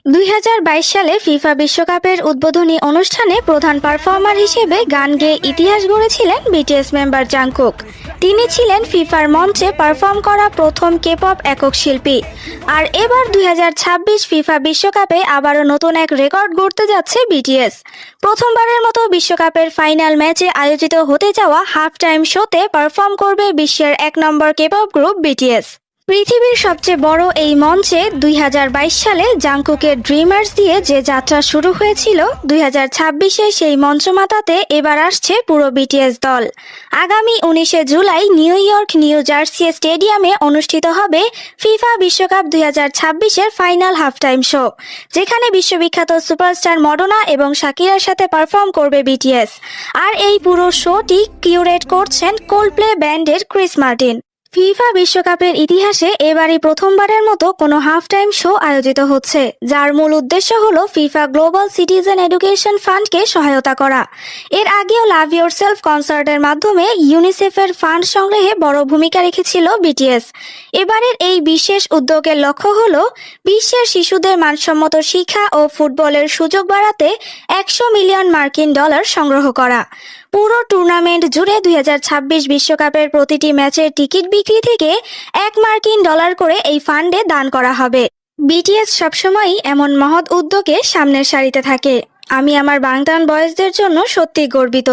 2022 সালে ফিফা বিশ্বকাপের উদ্বোধনী অনুষ্ঠানে প্রধান পারফর্মার হিসেবে গান গেয়ে ইতিহাস গড়েছিলেন বিটিএস মেম্বার জাংকুক। তিনি ছিলেন ফিফার মঞ্চে পারফর্ম করা প্রথম কে-পপ একক শিল্পী। আর এবার 2026 ফিফা বিশ্বকাপে আবারও নতুন এক রেকর্ড গড়তে যাচ্ছে বিটিএস। প্রথমবারের মতো বিশ্বকাপের ফাইনাল ম্যাচে আয়োজিত হতে যাওয়া হাফ টাইম শোতে পারফর্ম করবে বিশ্বের 1 নম্বর কে-পপ গ্রুপ বিটিএস। পৃথিবীর সবচেয়ে বড় এই মঞ্চে 2022 সালে জাংকুকের ড্রিমার্স দিয়ে যে যাত্রা শুরু হয়েছিল, 2026-এ সেই মঞ্চমাতাতে এবার আসছে পুরো বিটিএস দল। আগামী 19শে জুলাই নিউ ইয়র্ক নিউ জার্সি স্টেডিয়ামে অনুষ্ঠিত হবে ফিফা বিশ্বকাপ 2026-এর ফাইনাল হাফ টাইম শো, যেখানে বিশ্ববিখ্যাত সুপারস্টার মডোনা এবং শাকিরার সাথে পারফর্ম করবে বিটিএস। আর এই পুরো শোটি কিউরেট করছেন কোল্ডপ্লে ব্যান্ডের ক্রিস মার্টিন। ফিফা বিশ্বকাপের ইতিহাসে এবারই প্রথমবারের মতো কোনো হাফ টাইম শো আয়োজিত হচ্ছে, যার মূল উদ্দেশ্য হলো ফিফা গ্লোবাল সিটিজেন এডুকেশন ফান্ডকে সহায়তা করা। এর আগেও লাভ ইয়োরসেলফ কনসার্টের মাধ্যমে ইউনিসেফের ফান্ড সংগ্রহে বড় ভূমিকা রেখেছিল বিটিএস। এবারের এই বিশেষ উদ্যোগের লক্ষ্য হলো বিশ্বের শিশুদের মানসম্মত শিক্ষা ও ফুটবলের সুযোগ বাড়াতে 100 মিলিয়ন মার্কিন ডলার সংগ্রহ করা। পুরো টুর্নামেন্ট জুড়ে 2026 বিশ্বকাপের প্রতিটি ম্যাচের টিকিট বিক্রি থেকে 1 মার্কিন ডলার করে এই ফান্ডে দান করা হবে। বিটিএস সবসময়ই এমন মহৎ উদ্যোগে সামনের সারিতে থাকে। আমি আমার বাংটান বয়েজদের জন্য সত্যি গর্বিত।